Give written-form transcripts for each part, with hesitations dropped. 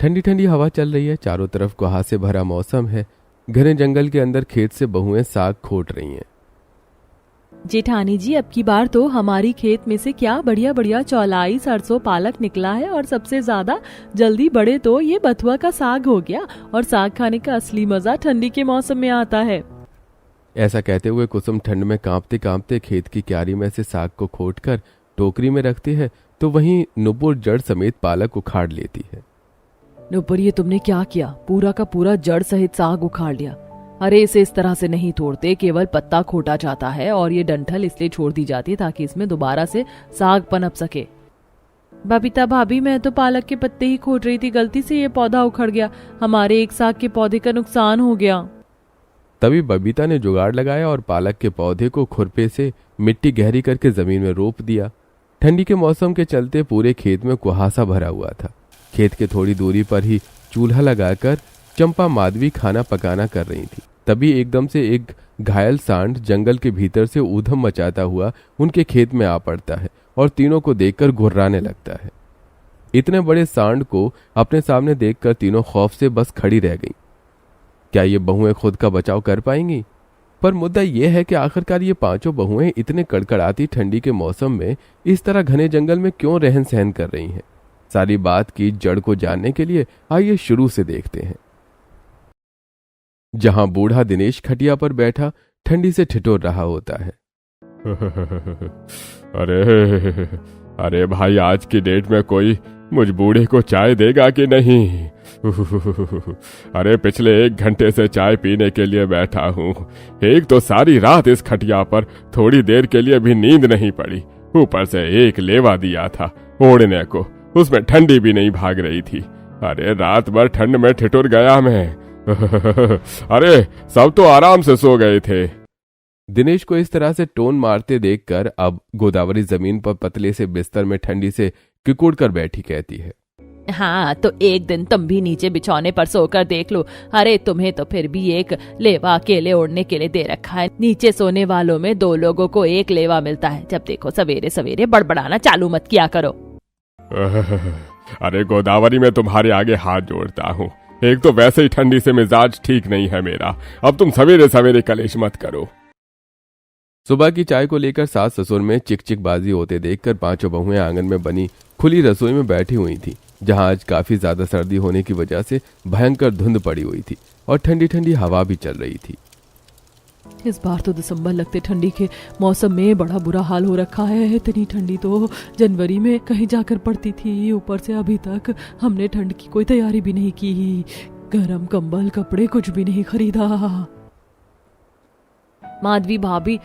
ठंडी ठंडी हवा चल रही है, चारों तरफ कुहासे भरा मौसम है। घने जंगल के अंदर खेत से बहुएं साग खोट रही हैं। जेठानी जी, अब की बार तो हमारी खेत में से क्या बढ़िया बढ़िया चौलाई, सरसों, पालक निकला है और सबसे ज्यादा जल्दी बड़े तो ये बथुआ का साग हो गया। और साग खाने का असली मजा ठंडी के मौसम में आता है। ऐसा कहते हुए कुसुम ठंड में कांपते कांपते खेत की क्यारी में से साग को खोटकर टोकरी में रखती है, तो वहीं नुपुर जड़ समेत पालक उखाड़ लेती है। नुपुर, ये तुमने क्या किया? पूरा का पूरा जड़ सहित साग उखाड़ लिया। अरे इसे इस तरह से नहीं तोड़ते, केवल पत्ता खोटा जाता है और ये डंठल इसलिए छोड़ दी जाती है ताकि इसमें दोबारा से साग पनप सके। बबीता भाभी, मैं तो पालक के पत्ते ही खोट रही थी, गलती से ये पौधा उखड़ गया। हमारे एक साग के पौधे का नुकसान हो गया। तभी बबीता ने जुगाड़ लगाया और पालक के पौधे को खुरपे से मिट्टी गहरी करके जमीन में रोप दिया। ठंडी के मौसम के चलते पूरे खेत में कुहासा भरा हुआ था। खेत के थोड़ी दूरी पर ही चूल्हा लगाकर चंपा माधवी खाना पकाना कर रही थी। तभी एकदम से एक घायल सांड जंगल के भीतर से ऊधम मचाता हुआ उनके खेत में आ पड़ता है और तीनों को देखकर घुर्राने लगता है। इतने बड़े सांड को अपने सामने देखकर तीनों खौफ से बस खड़ी रह गईं। क्या ये बहुएं खुद का बचाव कर पाएंगी? पर मुद्दा यह है कि आखिरकार ये पांचों बहुएं इतने कड़कड़ाती ठंडी के मौसम में इस तरह घने जंगल में क्यों रहन सहन कर रही हैं? सारी बात की जड़ को जानने के लिए आइए शुरू से देखते हैं। जहां बूढ़ा दिनेश खटिया पर बैठा ठंडी से ठिठुर रहा होता है। अरे भाई, आज की डेट में कोई मुझ बूढ़े को चाय देगा कि नहीं? अरे पिछले 1 घंटे से चाय पीने के लिए बैठा हूँ। एक तो सारी रात इस खटिया पर थोड़ी देर के लिए भी नींद नहीं पड़ी। ऊपर से एक लेवा दिया था ओढ़ने को, उसमें ठंडी भी नहीं भाग रही थी। अरे रात भर ठंड में ठिठुर गया मैं। अरे सब तो आराम से सो गए थे। दिनेश को इस तरह से टोन मारते देखकर अब गोदावरी जमीन पर पतले से बिस्तर में ठंडी से किकुड़ कर बैठी कहती है, हाँ तो एक दिन तुम भी नीचे बिछौने पर सोकर देख लो। अरे तुम्हें तो फिर भी एक लेवा अकेले ओढ़ने के लिए दे रखा है। नीचे सोने वालों में 2 लोगों को एक लेवा मिलता है। जब देखो सवेरे सवेरे बड़बड़ाना चालू मत किया करो। अरे गोदावरी, में तुम्हारे आगे हाथ जोड़ता हूँ। एक तो वैसे ही ठंडी से मिजाज ठीक नहीं है मेरा। अब तुम सवेरे सवेरे कलेश मत करो। सुबह की चाय को लेकर सास ससुर में चिकचिकबाजी होते देखकर पांचों बहुएं आंगन में बनी खुली रसोई में बैठी हुई थी, जहां आज काफी ज्यादा सर्दी होने की वजह से भयंकर धुंध पड़ी हुई थी और ठंडी ठंडी हवा भी चल रही थी। इस बार तो दिसंबर लगते ठंडी के मौसम में बड़ा बुरा हाल हो रखा है। इतनी ठंडी तो जनवरी में कहीं जाकर पड़ती थी। ऊपर से अभी तक हमने ठंड की कोई तैयारी भी नहीं की। गरम कंबल, कपड़े कुछ भी नहीं खरीदा। माधवी भाभी,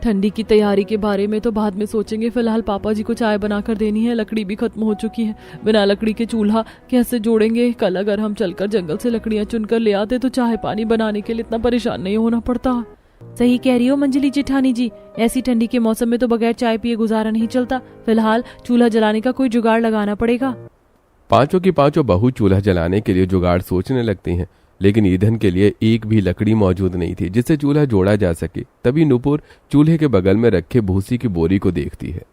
ठंडी की तैयारी के बारे में तो बाद में सोचेंगे। फिलहाल पापा जी को चाय बनाकर देनी है। लकड़ी भी खत्म हो चुकी है। बिना लकड़ी के चूल्हा कैसे जोड़ेंगे? कल अगर हम चलकर जंगल से लकड़ियां चुनकर ले आते तो चाय पानी बनाने के लिए इतना परेशान नहीं होना पड़ता। सही कह रही हो मंजली जेठानी जी, ऐसी ठंडी के मौसम में तो बगैर चाय पिए गुजारा नहीं चलता। फिलहाल चूल्हा जलाने का कोई जुगाड़ लगाना पड़ेगा। पांचों की पांचों बहू चूल्हा जलाने के लिए जुगाड़ सोचने लगती हैं, लेकिन ईंधन के लिए एक भी लकड़ी मौजूद नहीं थी जिससे चूल्हा जोड़ा जा सके। तभी नुपुर चूल्हे के बगल में रखे भूसी की बोरी को देखती है।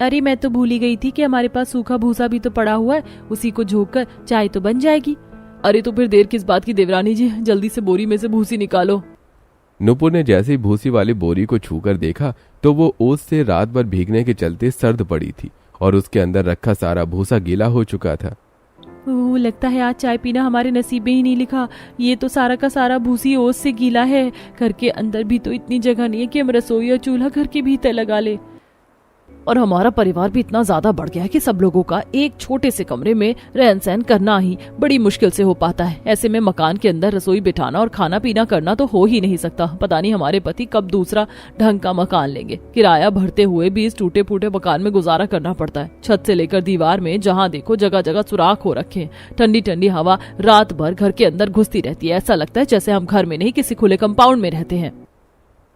अरे मैं तो भूल ही गई थी कि हमारे पास सूखा भूसा भी तो पड़ा हुआ है, उसी को झोंक कर चाय तो बन जाएगी। अरे तो फिर देर किस बात की देवरानी जी, जल्दी से बोरी में से भूसी निकालो। नुपुर ने जैसे ही भूसी वाली बोरी को छूकर देखा तो वो ओस से रात भर भीगने के चलते सर्द पड़ी थी और उसके अंदर रखा सारा भूसा गीला हो चुका था। लगता है आज चाय पीना हमारे नसीब में ही नहीं लिखा। ये तो सारा का सारा भूसी ओस से गीला है। घर के अंदर भी तो इतनी जगह नहीं है कि हम रसोई और चूल्हा घर के भीतर लगा ले। और हमारा परिवार भी इतना ज्यादा बढ़ गया है कि सब लोगों का एक छोटे से कमरे में रहन सहन करना ही बड़ी मुश्किल से हो पाता है। ऐसे में मकान के अंदर रसोई बिठाना और खाना पीना करना तो हो ही नहीं सकता। पता नहीं हमारे पति कब दूसरा ढंग का मकान लेंगे। किराया भरते हुए भी इस टूटे फूटे मकान में गुजारा करना पड़ता है। छत से लेकर दीवार में जहाँ देखो जगह जगह सुराख हो रखे हैं। ठंडी ठंडी हवा रात भर घर के अंदर घुसती रहती है। ऐसा लगता है जैसे हम घर में नहीं किसी खुले कंपाउंड में रहते हैं।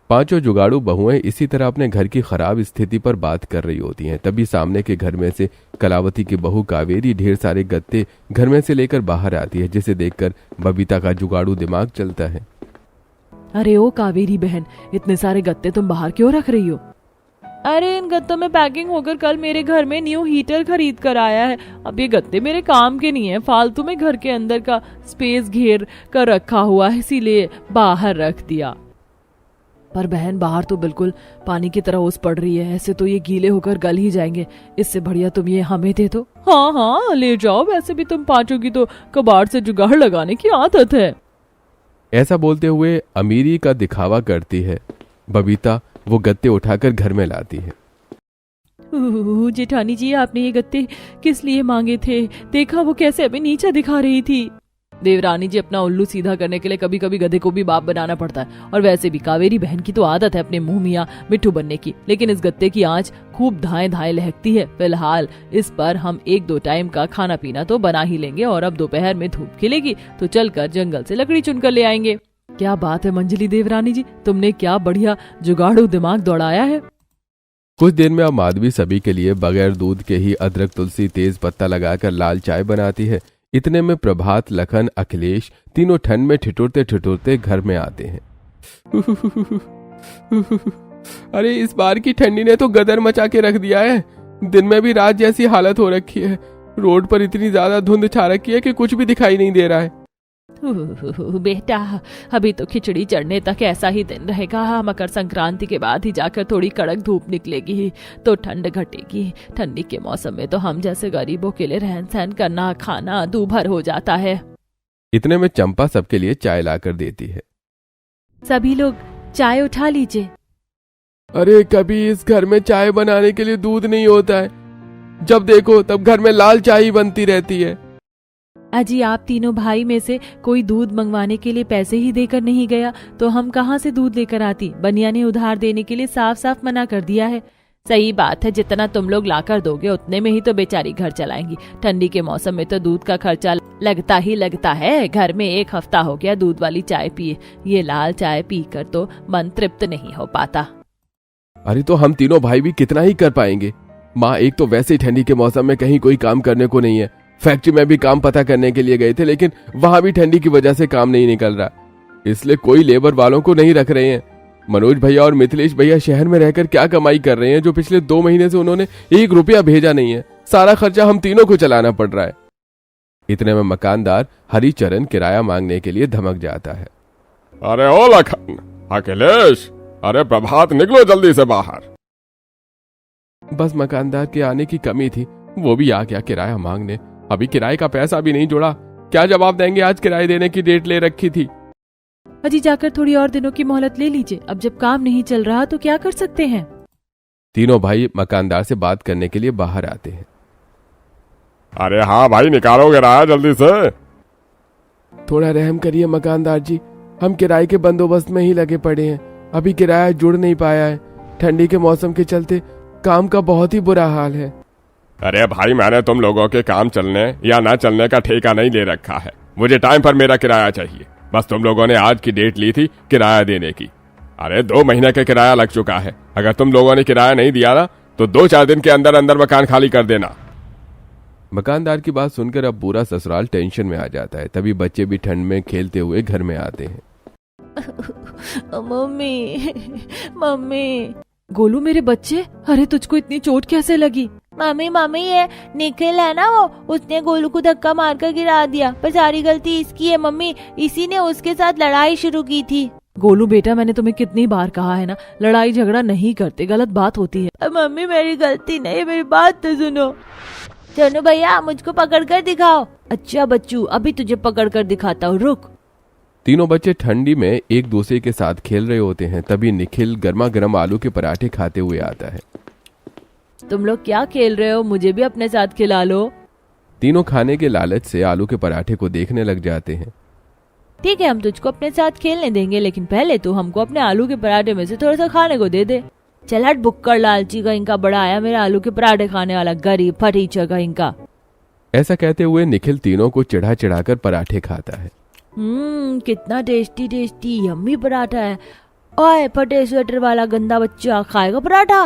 पांचों जुगाड़ू बहुएं इसी तरह अपने घर की खराब स्थिति पर बात कर रही होती हैं। तभी सामने के घर में से कलावती की बहू कावेरी ढेर सारे गत्ते घर में से लेकर बाहर आती है, जिसे देखकर बबीता का जुगाड़ू दिमाग चलता है। अरे ओ कावेरी बहन, इतने सारे गत्ते तुम बाहर क्यों रख रही हो? अरे इन गत्तों में पैकिंग होकर कल मेरे घर में न्यू हीटर खरीद कर आया है। अब ये गत्ते मेरे काम के नहीं है, फालतू में घर के अंदर का स्पेस घेर कर रखा हुआ है, इसीलिए बाहर रख दिया। पर बहन बाहर तो बिल्कुल पानी की तरह ओस पड़ रही है, ऐसे तो ये गीले होकर गल ही जाएंगे। इससे बढ़िया तुम ये हमें दे दो। हाँ हाँ ले जाओ, वैसे भी तुम पांचों की तो कबाड़ से जुगाड़ लगाने की आदत है। ऐसा बोलते हुए अमीरी का दिखावा करती है बबीता वो गत्ते उठाकर घर में लाती है। जेठानी जी आपने ये गत्ते किस लिए मांगे थे? देखा वो कैसे अभी नीचा दिखा रही थी। देवरानी जी अपना उल्लू सीधा करने के लिए कभी कभी गधे को भी बाप बनाना पड़ता है, और वैसे भी कावेरी बहन की तो आदत है अपने मुंह मियां मिट्ठू बनने की। लेकिन इस गत्ते की आंच खूब धाएं धाएं लहकती है। फिलहाल इस पर हम 1-2 टाइम का खाना पीना तो बना ही लेंगे, और अब दोपहर में धूप खिलेगी तो चलकर जंगल से लकड़ी चुनकर ले आएंगे। क्या बात है मंजली देवरानी जी, तुमने क्या बढ़िया जुगाड़ू दिमाग दौड़ाया है। कुछ देर में अब माधवी सभी के लिए बगैर दूध के ही अदरक तुलसी तेज पत्ता लगाकर लाल चाय बनाती है। इतने में प्रभात, लखन, अखिलेश तीनों ठंड में ठिठुरते ठिठुरते घर में आते हैं। अरे इस बार की ठंडी ने तो गदर मचा के रख दिया है। दिन में भी रात जैसी हालत हो रखी है। रोड पर इतनी ज्यादा धुंध छा रखी है कि कुछ भी दिखाई नहीं दे रहा है। बेटा अभी तो खिचड़ी चढ़ने तक ऐसा ही दिन रहेगा। मकर संक्रांति के बाद ही जाकर थोड़ी कड़क धूप निकलेगी तो ठंड घटेगी। ठंडी के मौसम में तो हम जैसे गरीबों के लिए रहन सहन करना खाना दूभर हो जाता है। इतने में चंपा सबके लिए चाय लाकर देती है। सभी लोग चाय उठा लीजिए। अरे कभी इस घर में चाय बनाने के लिए दूध नहीं होता है, जब देखो तब घर में लाल चाय ही बनती रहती है। अजी आप तीनों भाई में से कोई दूध मंगवाने के लिए पैसे ही देकर नहीं गया तो हम कहाँ से दूध लेकर आती। बनिया ने उधार देने के लिए साफ साफ मना कर दिया है। सही बात है, जितना तुम लोग लाकर दोगे उतने में ही तो बेचारी घर चलाएंगी। ठंडी के मौसम में तो दूध का खर्चा लगता ही लगता है। घर में 1 हफ्ता हो गया दूध वाली चाय पिए, ये लाल चाय पीकर तो मन तृप्त नहीं हो पाता। अरे तो हम तीनों भाई भी कितना ही कर पाएंगे। माँ एक तो वैसे ही ठंडी के मौसम में कहीं कोई काम करने को नहीं है। फैक्ट्री में भी काम पता करने के लिए गए थे, लेकिन वहां भी ठंडी की वजह से काम नहीं निकल रहा, इसलिए कोई लेबर वालों को नहीं रख रहे हैं। मनोज भैया और मिथिलेश भैया शहर में रहकर क्या कमाई कर रहे हैं, जो पिछले 2 महीने से उन्होंने 1 रुपया भेजा नहीं है। सारा खर्चा हम तीनों को चलाना पड़ रहा है। इतने में मकानदार हरिचरण किराया मांगने के लिए धमक जाता है। अरे ओ लखन, अखिलेश, अरे प्रभात, निकलो जल्दी से बाहर। बस मकानदार के आने की कमी थी, वो भी आ गया किराया मांगने। अभी किराए का पैसा भी नहीं जोड़ा, क्या जवाब देंगे। आज किराए देने की डेट ले रखी थी। अजी जाकर थोड़ी और दिनों की मोहलत ले लीजिए। अब जब काम नहीं चल रहा तो क्या कर सकते हैं। तीनों भाई मकानदार से बात करने के लिए बाहर आते हैं। अरे हाँ भाई, निकालो किराया जल्दी से। थोड़ा रहम करिए मकानदार जी, हम किराए के बंदोबस्त में ही लगे पड़े हैं। अभी किराया जुड़ नहीं पाया है। ठंडी के मौसम के चलते काम का बहुत ही बुरा हाल है। अरे भाई, मैंने तुम लोगों के काम चलने या ना चलने का ठेका नहीं ले रखा है। मुझे टाइम पर मेरा किराया चाहिए। बस तुम लोगों ने आज की डेट ली थी किराया देने की। अरे 2 महीने का किराया लग चुका है। अगर तुम लोगों ने किराया नहीं दिया ना तो 2-4 दिन के अंदर अंदर मकान खाली कर देना। मकानदार की बात सुनकर अब पूरा ससुराल टेंशन में आ जाता है। तभी बच्चे भी ठंड में खेलते हुए घर में आते हैं। Mummy mummy. गोलू मेरे बच्चे, अरे तुझको इतनी चोट कैसे लगी। मम्मी मम्मी ये निखिल है ना, वो उसने गोलू को धक्का मारकर गिरा दिया, पर सारी गलती इसकी है मम्मी। इसी ने उसके साथ लड़ाई शुरू की थी। गोलू बेटा, मैंने तुम्हें कितनी बार कहा है ना, लड़ाई झगड़ा नहीं करते, गलत बात होती है। मम्मी मेरी गलती नहीं, मेरी बात तो सुनो। चलो भैया मुझको पकड़ कर दिखाओ। अच्छा बच्चू, अभी तुझे पकड़ कर दिखाता हूँ, रुक। तीनों बच्चे ठंडी में एक दूसरे के साथ खेल रहे होते हैं। तभी निखिल गर्मा गर्म आलू के पराठे खाते हुए आता है। तुम लोग क्या खेल रहे हो, मुझे भी अपने साथ खिला लो। तीनों खाने के लालच से आलू के पराठे को देखने लग जाते हैं। ठीक है, हम तुझको अपने साथ खेलने देंगे, लेकिन पहले तो हमको अपने आलू के पराठे में से थोड़ा सा खाने को दे दे। चल हट बुक्कड़ लालची का, इनका बड़ा आया मेरा आलू के पराठे खाने वाला, गरीब फटीचा का इनका। ऐसा कहते हुए निखिल तीनों को चिढ़ा चिढ़ाकर पराठे खाता है। कितना टेस्टी टेस्टी यम्मी पराठा है। ओए फटे स्वेटर वाला गंदा बच्चा, खाएगा पराठा?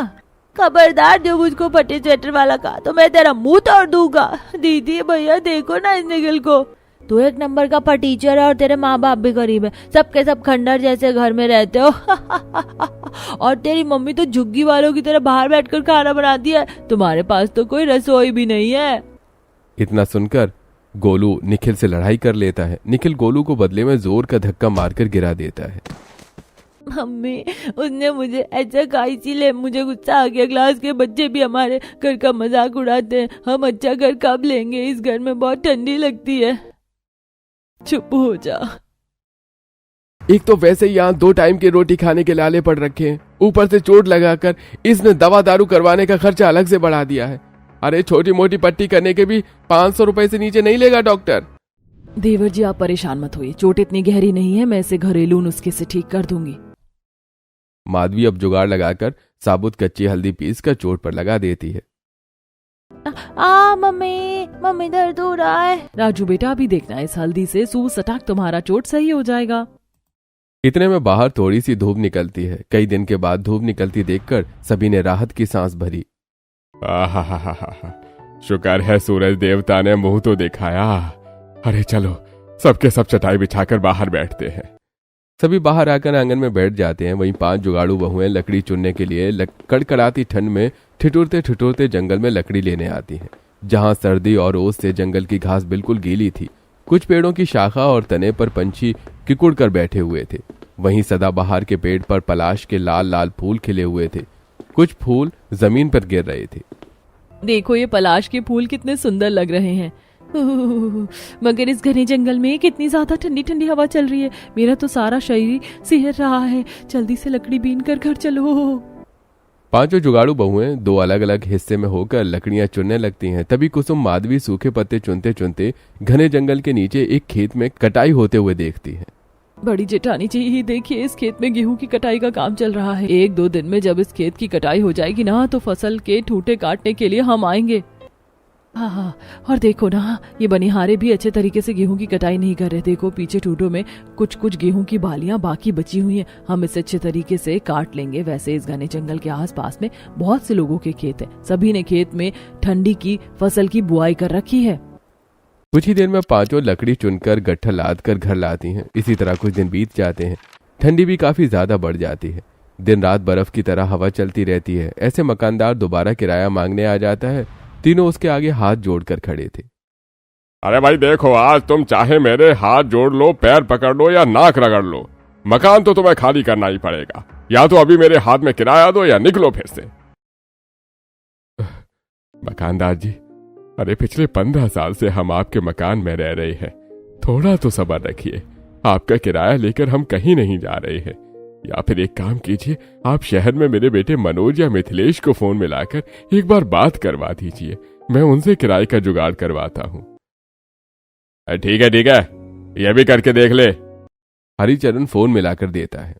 खबरदार जो मुझको फटे स्वेटर वाला कहा तो मैं तेरा मुंह तोड़ दूंगा। दीदी भैया देखो ना इस निखिल को। तू एक नंबर का फटीचर है और तेरे माँ बाप भी गरीब है, सबके सब खंडर जैसे घर में रहते हो। और तेरी मम्मी तो झुग्गी वालों की तरह बाहर बैठकर खाना बनाती है, तुम्हारे पास तो कोई रसोई भी नहीं है। इतना सुनकर गोलू निखिल से लड़ाई कर लेता है। निखिल गोलू को बदले में जोर का धक्का मारकर गिरा देता है। मम्मी, उसने मुझे ऐसा कहा इसीलिए मुझे गुस्सा आ गया। क्लास के बच्चे भी हमारे घर का मजाक उड़ाते हैं। हम अच्छा घर कब लेंगे? इस घर में बहुत ठंडी लगती है। चुप हो जा। एक तो वैसे ही यहाँ 2 टाइम की रोटी खाने के लाले पड़ रखे हैं, ऊपर से चोट लगाकर इसने दवा दारू करवाने का खर्चा अलग से बढ़ा दिया है। अरे छोटी मोटी पट्टी करने के भी 500 रुपए से नीचे नहीं लेगा डॉक्टर। देवर जी आप परेशान मत होइए, चोट इतनी गहरी नहीं है, मैं इसे घरेलू नुस्खे से ठीक कर दूंगी। माधवी अब जुगाड़ लगाकर साबुत कच्ची हल्दी पीस कर चोट पर लगा देती है। मम्मी दर्द हो रहा है। राजू बेटा अभी देखना, इस हल्दी से सू सटाक तुम्हारा चोट सही हो जाएगा। इतने में बाहर थोड़ी सी धूप निकलती है। कई दिन के बाद धूप निकलती देखकर सभी ने राहत की सांस भरी। शुक्र है सूरज देवता ने मुंह तो दिखाया। अरे चलो सबके सब चटाई बिछाकर बाहर बैठते हैं। सभी बाहर आकर आंगन में बैठ जाते हैं। वहीं 5 जुगाड़ू बहुएं लकड़ी चुनने के लिए कड़कड़ाती ठंड में ठिठुरते ठिठुरते जंगल में लकड़ी लेने आती हैं। जहां सर्दी और ओस से जंगल की घास बिल्कुल गीली थी। कुछ पेड़ों की शाखा और तने पर पंछी किकुड़ कर बैठे हुए थे। वहीं सदाबहार के पेड़ पर पलाश के लाल लाल फूल खिले हुए थे। कुछ फूल जमीन पर गिर रहे थे। देखो ये पलाश के फूल कितने सुंदर लग रहे हैं। मगर इस घने जंगल में कितनी ज्यादा ठंडी ठंडी हवा चल रही है। मेरा तो सारा शरीर सिहर रहा है। जल्दी से लकड़ी बीन कर घर चलो। 5 जुगाड़ू बहुएं 2 अलग अलग हिस्से में होकर लकड़ियां चुनने लगती हैं। तभी कुसुम माधवी सूखे पत्ते चुनते चुनते घने जंगल के नीचे एक खेत में कटाई होते हुए देखती है। बड़ी जेठानी जी देखिए, इस खेत में गेहूं की कटाई का काम चल रहा है। 1-2 दिन में जब इस खेत की कटाई हो जाएगी ना, तो फसल के ठूठे काटने के लिए हम आएंगे। हाँ, और देखो ना, ये बनिहारे भी अच्छे तरीके से गेहूं की कटाई नहीं कर रहे। देखो पीछे ठूठों में कुछ गेहूं की बालियां बाकी बची हुई हैं। हम इसे अच्छे तरीके से काट लेंगे। वैसे इस घने जंगल के आसपास में बहुत से लोगों के खेत हैं। सभी ने खेत में ठंडी की फसल की बुआई कर रखी है। कुछ ही देर में 5 लकड़ी चुनकर गट्ठा लाद कर घर लाती हैं। इसी तरह कुछ दिन बीत जाते हैं। ठंडी भी काफी ज्यादा बढ़ जाती है। दिन रात बर्फ की तरह हवा चलती रहती है। ऐसे मकानदार दोबारा किराया मांगने आ जाता है। तीनों उसके आगे हाथ जोड़कर खड़े थे। अरे भाई देखो, आज तुम चाहे मेरे हाथ जोड़ लो, पैर पकड़ लो या नाक रगड़ लो, मकान तो तुम्हें खाली करना ही पड़ेगा। या तो अभी मेरे हाथ में किराया दो या निकलो फिर से। मकानदार जी, अरे पिछले 15 साल से हम आपके मकान में रह रहे हैं। थोड़ा तो सब्र रखिए। आपका किराया लेकर हम कहीं नहीं जा रहे हैं। या फिर एक काम कीजिए, आप शहर में मेरे बेटे मनोज या मिथिलेश को फोन मिलाकर एक बार बात करवा दीजिए। मैं उनसे किराए का जुगाड़ करवाता हूँ। ठीक है, यह भी करके देख ले। हरिचरण फोन मिलाकर देता है।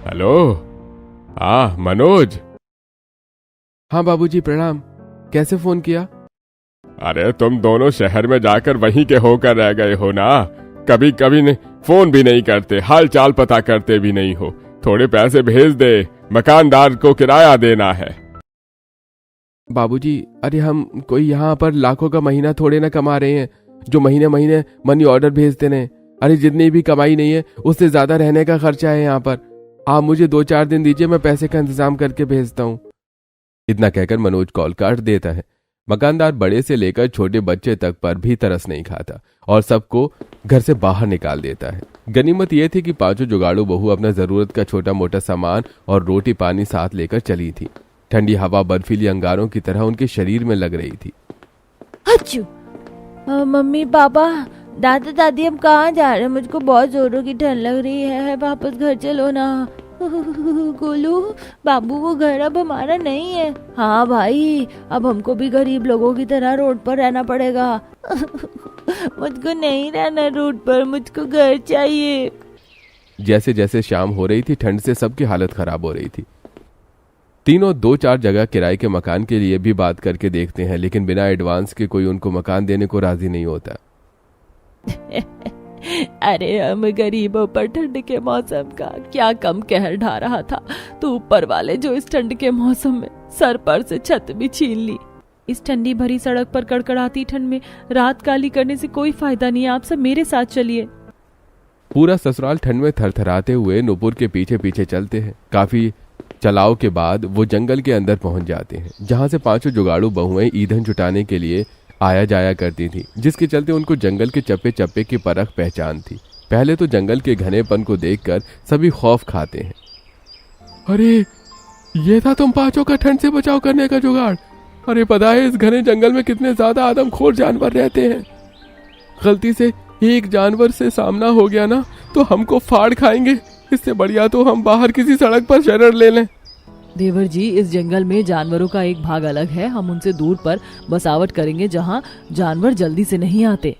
हेलो, हाँ मनोज। हाँ बाबूजी प्रणाम। कैसे फोन किया? अरे तुम दोनों शहर में जाकर वहीं के होकर रह गए हो ना। कभी कभी फोन भी नहीं करते, हाल चाल पता करते भी नहीं हो। थोड़े पैसे भेज दे, मकानदार को किराया देना है। बाबूजी, अरे हम कोई यहाँ पर लाखों का महीना थोड़े ना कमा रहे हैं जो महीने महीने मनी ऑर्डर भेजते ने। अरे जितनी भी कमाई नहीं है उससे ज्यादा रहने का खर्चा है यहाँ पर। आप मुझे 2-4 दिन दीजिए, मैं पैसे का इंतजाम करके भेजता हूँ। इतना कहकर मनोज कॉल काट देता है। मकानदार बड़े से लेकर छोटे बच्चे तक पर भी तरस नहीं खाता और सबको घर से बाहर निकाल देता है। गनीमत यह थी कि 5 जुगाड़ू बहू अपना जरूरत का छोटा मोटा सामान और रोटी पानी साथ लेकर चली थी। ठंडी हवा बर्फीली अंगारों की तरह उनके शरीर में लग रही थी। अच्छू, मम्मी पापा दादा दादी हम कहाँ जा रहे हैं? मुझको बहुत जोरों की ठंड लग रही है। वापस घर चलो ना। गोलू बाबू, वो घर अब हमारा नहीं है। हाँ भाई, अब हमको भी गरीब लोगों की तरह रोड पर रहना पड़ेगा। मुझको नहीं रहना रोड पर, मुझको घर चाहिए। जैसे जैसे शाम हो रही थी, ठंड से सबकी हालत खराब हो रही थी। तीनों 2-4 जगह किराए के मकान के लिए भी बात करके देखते हैं, लेकिन बिना एडवांस के कोई उनको मकान देने को राजी नहीं होता। अरे हम गरीबों पर ठंड के मौसम का क्या कम कहर ढा रहा था, तो ऊपर वाले जो इस ठंड के मौसम में सर पर से छत भी छीन ली। इस ठंडी भरी सड़क पर कड़कड़ाती ठंड में रात काली करने से कोई फायदा नहीं है। आप सब मेरे साथ चलिए। पूरा ससुराल ठंड में थरथराते हुए नुपुर के पीछे पीछे चलते हैं। काफी चलाव के बाद वो जंगल के अंदर पहुंच जाते हैं, जहां से पांचों जुगाड़ू बहुएं ईंधन जुटाने के लिए आया जाया करती थी, जिसके चलते उनको जंगल के चप्पे चप्पे की परख पहचान थी। पहले तो जंगल के घनेपन को देखकर सभी खौफ खाते हैं। अरे ये था तुम पांचों का ठंड से बचाव करने का जुगाड़। अरे पता है इस घने जंगल में कितने ज्यादा आदमखोर जानवर रहते हैं। गलती से एक जानवर से सामना हो गया ना तो हमको फाड़ खाएंगे। इससे बढ़िया तो हम बाहर किसी सड़क पर शरण ले लें। देवर जी, इस जंगल में जानवरों का एक भाग अलग है। हम उनसे दूर पर बसावट करेंगे जहाँ जानवर जल्दी से नहीं आते।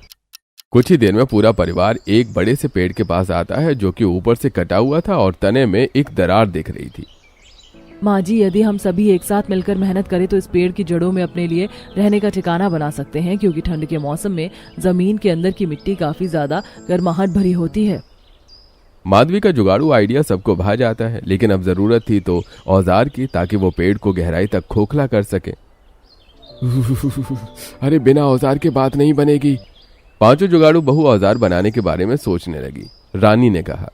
कुछ ही देर में पूरा परिवार एक बड़े से पेड़ के पास आता है, जो कि ऊपर से कटा हुआ था और तने में एक दरार दिख रही थी। माँ जी, यदि हम सभी एक साथ मिलकर मेहनत करें तो इस पेड़ की जड़ों में अपने लिए रहने का ठिकाना बना सकते हैं, क्योंकि ठंड के मौसम में जमीन के अंदर की मिट्टी काफी ज्यादा गर्माहट भरी होती है। माधवी का जुगाड़ू आइडिया सबको भा जाता है, लेकिन अब जरूरत थी तो औजार की, ताकि वो पेड़ को गहराई तक खोखला कर सके। अरे बिना औजार के बात नहीं बनेगी। पांचों जुगाड़ू बहु औजार बनाने के बारे में सोचने लगी। रानी ने कहा,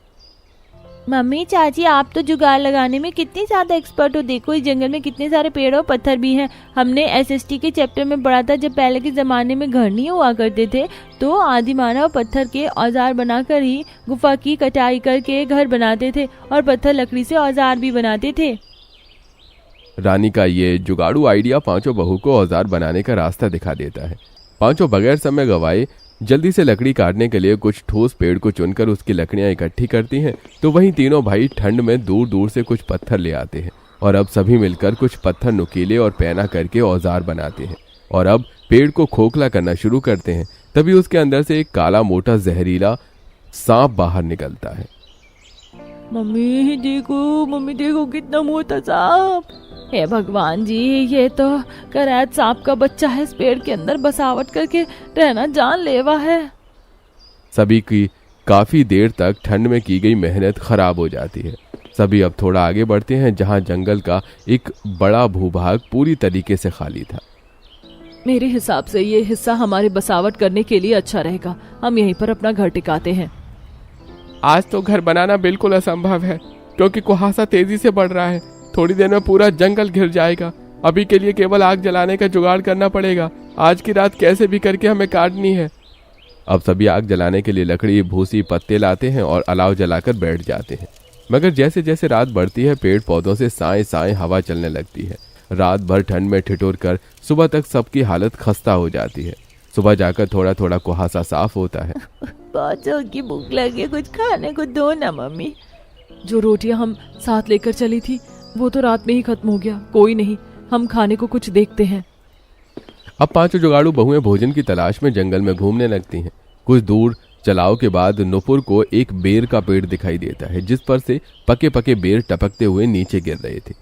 मम्मी चाची, आप तो जुगाड़ लगाने में कितनी ज्यादा एक्सपर्ट हो। देखो इस जंगल में कितने सारे पेड़ और पत्थर भी हैं। हमने एसएसटी के चैप्टर में पढ़ा था, जब पहले के जमाने में घर नहीं हुआ करते थे तो आदि मानव पत्थर के औजार बनाकर ही गुफा की कटाई करके घर बनाते थे और पत्थर लकड़ी से औजार भी बनाते थे। रानी का ये जुगाड़ू आइडिया पांचों बहू को औजार बनाने का रास्ता दिखा देता है। पांचों बगैर समय गवाए जल्दी से लकड़ी काटने के लिए कुछ ठोस पेड़ को चुनकर उसकी लकड़ियां इकट्ठी करती हैं। तो वहीं तीनों भाई ठंड में दूर दूर से कुछ पत्थर ले आते हैं और अब सभी मिलकर कुछ पत्थर नुकीले और पैना करके औजार बनाते हैं और अब पेड़ को खोखला करना शुरू करते हैं। तभी उसके अंदर से एक काला मोटा जहरीला सांप बाहर निकलता है। मम्मी देखो कितना मोटा सांप। हे भगवान जी, ये तो करैत सांप का बच्चा है। इस पेड़ के अंदर बसावट करके रहना जानलेवा है। सभी की काफी देर तक ठंड में की गई मेहनत खराब हो जाती है। सभी अब थोड़ा आगे बढ़ते हैं, जहां जंगल का एक बड़ा भूभाग पूरी तरीके से खाली था। मेरे हिसाब से ये हिस्सा हमारे बसावट करने के लिए अच्छा रहेगा। हम यहीं पर अपना घर टिकाते हैं। आज तो घर बनाना बिल्कुल असंभव है, क्योंकि कुहासा तेजी से बढ़ रहा है। थोड़ी देर में पूरा जंगल घिर जाएगा। अभी के लिए केवल आग जलाने का जुगाड़ करना पड़ेगा। आज की रात कैसे भी करके हमें काटनी है। अब सभी आग जलाने के लिए लकड़ी, भूसी, पत्ते लाते हैं और अलाव जलाकर बैठ जाते हैं। मगर जैसे जैसे रात बढ़ती है, पेड़ पौधों से साए साए हवा चलने लगती है। रात भर ठंड में ठिठुर कर सुबह तक सबकी हालत खस्ता हो जाती है। सुबह जाकर थोड़ा थोड़ा कुहासा साफ होता है। बहुत जोर की भूख लगी, कुछ खाने को दो ना मम्मी। जो रोटियां हम साथ लेकर चली थी वो तो रात में ही खत्म हो गया। कोई नहीं, हम खाने को कुछ देखते हैं। अब पांचों जुगाड़ू बहुएं भोजन की तलाश में जंगल में घूमने लगती हैं। कुछ दूर चलाव के बाद नुपुर को एक बेर का पेड़ दिखाई देता है, जिस पर से पके पके बेर टपकते हुए नीचे गिर रहे थे।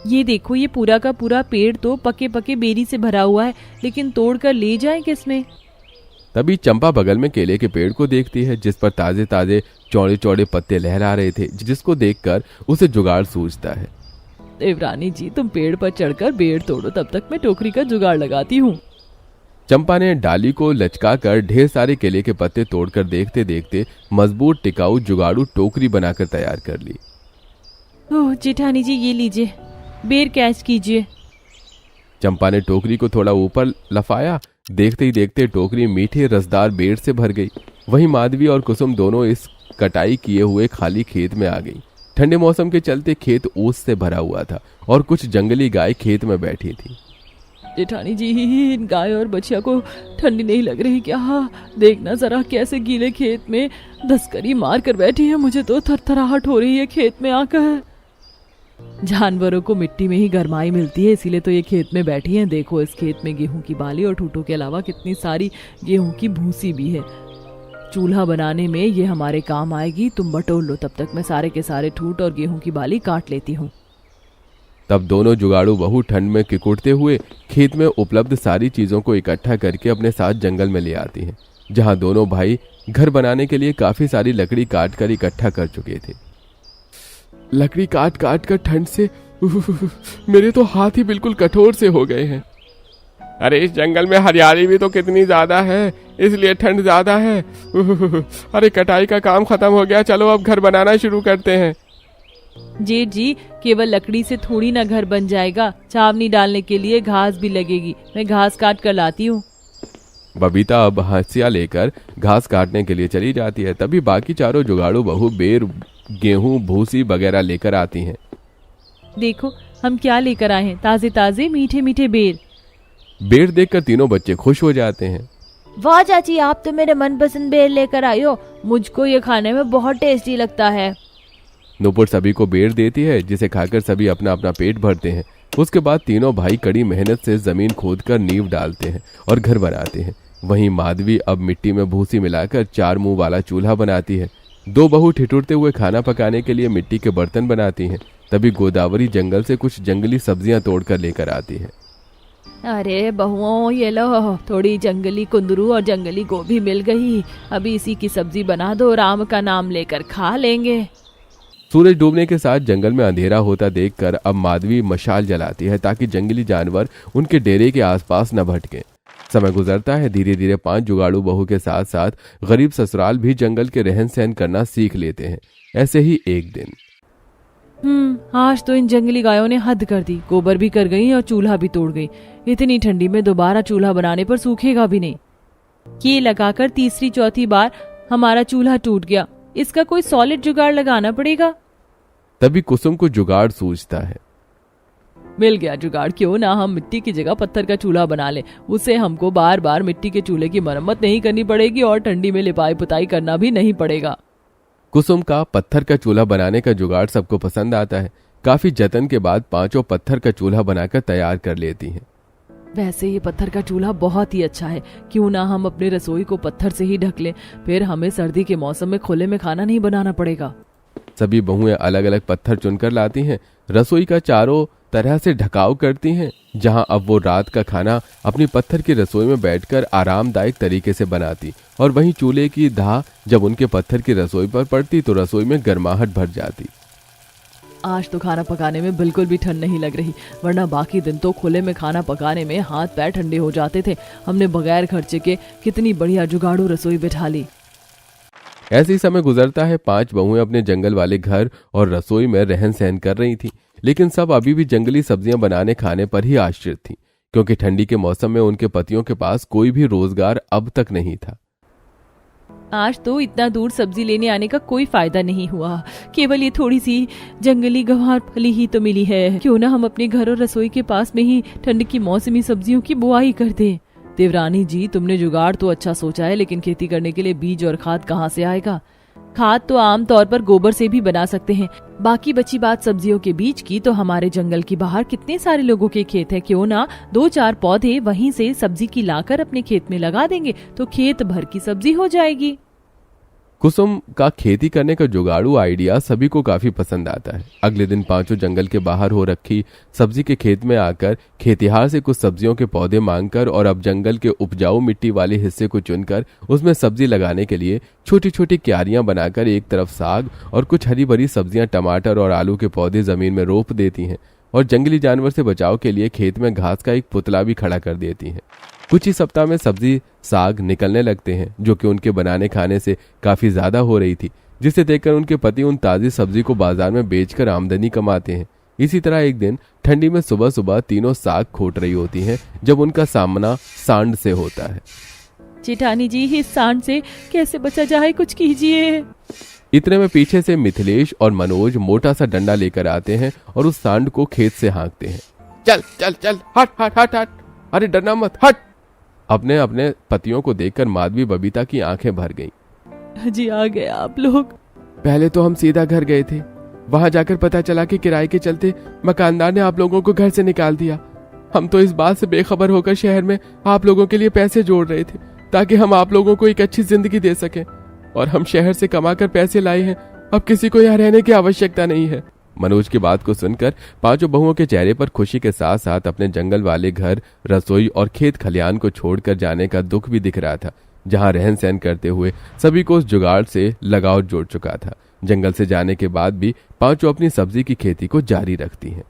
ये देखो, ये पूरा का पूरा पेड़ तो पके पके बेरी से भरा हुआ है, लेकिन तोड़कर ले जाएं किसमें? तभी चंपा बगल में केले के पेड़ को देखती है, जिस पर ताजे ताजे चौड़े चौड़े पत्ते लहरा रहे थे, जिसको देखकर उसे जुगाड़ सूझता है। देवरानी जी, तुम पेड़ पर चढ़कर बेर तोड़ो, तब तक मैं टोकरी का जुगाड़ लगाती हूँ। चंपा ने डाली को लचकाकर ढेर सारे केले के पत्ते तोड़कर देखते देखते मजबूत टिकाऊ जुगाड़ू टोकरी बनाकर तैयार कर ली। ओह जेठानी जी, ये लीजिए, बेर कैच कीजिए। चंपा ने टोकरी को थोड़ा ऊपर लफाया। देखते ही देखते टोकरी मीठे रसदार बेर से भर गई। वहीं माधवी और कुसुम दोनों इस कटाई किए हुए खाली खेत में आ गई। ठंडे मौसम के चलते खेत ओस से भरा हुआ था और कुछ जंगली गाय खेत में बैठी थी। जेठानी जी, इन गाय और बछिया को ठंडी नहीं लग रही क्या? देखना जरा कैसे गीले खेत में दस्तकरी मार कर बैठी है। मुझे तो थरथराहट हो रही है खेत में आकर। जानवरों को मिट्टी में ही गर्माई मिलती है, इसीलिए तो ये खेत में बैठी हैं। देखो, इस खेत में गेहूं की बाली और ठूठों के अलावा कितनी सारी गेहूं की भूसी भी है। चूल्हा बनाने में ये हमारे काम आएगी। तुम बटोर लो, तब तक मैं सारे के सारे ठूठ और गेहूं की बाली काट लेती हूँ। तब दोनों जुगाड़ू बहू ठंड में किकुटते हुए खेत में उपलब्ध सारी चीजों को इकट्ठा करके अपने साथ जंगल में ले आती हैं, जहां दोनों भाई घर बनाने के लिए काफी सारी लकड़ी काट कर इकट्ठा कर चुके थे। लकड़ी काट काट कर ठंड से मेरे तो हाथ ही बिल्कुल कठोर से हो गए हैं। अरे इस जंगल में हरियाली भी तो कितनी ज्यादा है, इसलिए ठंड ज्यादा है। अरे कटाई का काम खत्म हो गया, चलो अब घर बनाना शुरू करते हैं। जेठ जी, केवल लकड़ी से थोड़ी ना घर बन जाएगा, छावनी डालने के लिए घास भी लगेगी। मैं घास काट कर लाती हूँ। बबीता अब हंसिया लेकर घास काटने के लिए चली जाती है। तभी बाकी चारों जुगाड़ू बहू बेर, गेहूं, भूसी वगैरह लेकर आती हैं। देखो हम क्या लेकर आए हैं, ताजे ताजे मीठे मीठे बेर। बेर देखकर तीनों बच्चे खुश हो जाते हैं। वाह चाची, आप तो मेरे मनपसंद बेर लेकर आई हो। मुझको ये खाने में बहुत टेस्टी लगता है। नुपुर सभी को बेर देती है, जिसे खाकर सभी अपना अपना पेट भरते हैं। उसके बाद तीनों भाई कड़ी मेहनत से जमीन खोदकर नींव डालते हैं और घर बनाते हैं। वहीं माधवी अब मिट्टी में भूसी मिलाकर 4 मुंह वाला चूल्हा बनाती है। 2 बहू ठिठुरते हुए खाना पकाने के लिए मिट्टी के बर्तन बनाती हैं। तभी गोदावरी जंगल से कुछ जंगली सब्जियां तोड़कर लेकर आती है। अरे बहुओं, ये लो थोड़ी जंगली कुंदरू और जंगली गोभी मिल गई। अभी इसी की सब्जी बना दो, राम का नाम लेकर खा लेंगे। सूरज डूबने के साथ जंगल में अंधेरा होता देखकर अब माधवी मशाल जलाती है ताकि जंगली जानवर उनके डेरे के आसपास न भटके। समय गुजरता है। धीरे धीरे 5 जुगाड़ू बहू के साथ साथ गरीब ससुराल भी जंगल के रहन सहन करना सीख लेते हैं। ऐसे ही एक दिन आज तो इन जंगली गायों ने हद कर दी। गोबर भी कर गई और चूल्हा भी तोड़ गई। इतनी ठंडी में दोबारा चूल्हा बनाने पर सूखेगा भी नहीं। ये लगाकर तीसरी चौथी बार हमारा चूल्हा टूट गया। इसका कोई सॉलिड जुगाड़ लगाना पड़ेगा। तभी कुसुम को जुगाड़ सूझता है। मिल गया जुगाड़, क्यों ना हम मिट्टी की जगह पत्थर का चूल्हा बना ले। उससे हमको बार बार मिट्टी के चूल्हे की मरम्मत नहीं करनी पड़ेगी और ठंडी में लिपाई पुताई करना भी नहीं पड़ेगा। कुसुम का पत्थर का चूल्हा बनाने का जुगाड़ सबको पसंद आता है। काफी जतन के बाद 5 पत्थर का चूल्हा बनाकर तैयार कर लेती हैं। वैसे ये पत्थर का चूल्हा बहुत ही अच्छा है, क्यों ना हम अपने रसोई को पत्थर से ही ढक लें। फिर हमें सर्दी के मौसम में खुले में खाना नहीं बनाना पड़ेगा। सभी बहुएं अलग अलग पत्थर चुनकर लाती हैं। रसोई का चारों तरह से ढकाव करती हैं, जहां अब वो रात का खाना अपनी पत्थर की रसोई में बैठकर आरामदायक तरीके से बनाती। और वहीं चूल्हे की धाह जब उनके पत्थर की रसोई पर पड़ती तो रसोई में गर्माहट भर जाती। आज तो खाना पकाने में बिल्कुल भी ठंड नहीं लग रही, वरना बाकी दिन तो खुले में खाना पकाने में हाथ पैर ठंडे हो जाते थे। हमने बगैर खर्चे के कितनी बढ़िया जुगाड़ू रसोई बिठा ली। ऐसे ही समय गुजरता है। 5 बहुएं अपने जंगल वाले घर और रसोई में रहन सहन कर रही थी, लेकिन सब अभी भी जंगली सब्जियां बनाने खाने पर ही आश्रित थी, क्योंकि ठंडी के मौसम में उनके पतियों के पास कोई भी रोजगार अब तक नहीं था। आज तो इतना दूर सब्जी लेने आने का कोई फायदा नहीं हुआ। केवल ये थोड़ी सी जंगली गवार फली ही तो मिली है। क्यों ना हम अपने घर और रसोई के पास में ही ठंड की मौसमी सब्जियों की बुआई कर दें। देवरानी जी, तुमने जुगाड़ तो अच्छा सोचा है, लेकिन खेती करने के लिए बीज और खाद कहाँ से आएगा? खाद तो आम तौर पर गोबर से भी बना सकते हैं। बाकी बची बात सब्जियों के बीज की, तो हमारे जंगल के बाहर कितने सारे लोगों के खेत है। क्यों ना 2-4 पौधे वहीं से सब्जी की लाकर अपने खेत में लगा देंगे, तो खेत भर की सब्जी हो जाएगी। कुसुम का खेती करने का जुगाड़ू आइडिया सभी को काफी पसंद आता है। अगले दिन 5 जंगल के बाहर हो रखी सब्जी के खेत में आकर खेतिहार से कुछ सब्जियों के पौधे मांगकर और अब जंगल के उपजाऊ मिट्टी वाले हिस्से को चुनकर उसमें सब्जी लगाने के लिए छोटी छोटी क्यारियां बनाकर एक तरफ साग और कुछ हरी भरी सब्जियां, टमाटर और आलू के पौधे जमीन में रोप देती हैं और जंगली जानवर से बचाव के लिए खेत में घास का एक पुतला भी खड़ा कर देती हैं। कुछ ही सप्ताह में सब्जी साग निकलने लगते हैं, जो कि उनके बनाने खाने से काफी ज्यादा हो रही थी, जिसे देखकर उनके पति उन ताजी सब्जी को बाजार में बेचकर आमदनी कमाते हैं। इसी तरह एक दिन ठंडी में सुबह सुबह तीनों साग खोट रही होती हैं, जब उनका सामना सांड से होता है। जेठानी जी, इस सांड से कैसे बचा जाए, कुछ कीजिए। इतने में पीछे से मिथिलेश और मनोज मोटा सा डंडा लेकर आते हैं और उस सांड को खेत से हाँकते हैं। चल चल चल, हट हट हट हट, अरे डरना मत, हट। अपने पतियों को देखकर माधवी बबीता की आंखें भर गईं। जी आ गए आप लोग। पहले तो हम सीधा घर गए थे, वहां जाकर पता चला कि किराए के चलते मकानदार ने आप लोगों को घर से निकाल दिया। हम तो इस बात से बेखबर होकर शहर में आप लोगों के लिए पैसे जोड़ रहे थे ताकि हम आप लोगों को एक अच्छी जिंदगी दे सकें, और हम शहर से कमाकर पैसे लाए हैं। अब किसी को यहाँ रहने की आवश्यकता नहीं है। मनोज की बात को सुनकर 5 बहुओं के चेहरे पर खुशी के साथ साथ अपने जंगल वाले घर, रसोई और खेत खलियान को छोड़कर जाने का दुख भी दिख रहा था, जहां रहन सहन करते हुए सभी को उस जुगाड़ से लगाव जोड़ चुका था। जंगल से जाने के बाद भी 5 अपनी सब्जी की खेती को जारी रखती हैं।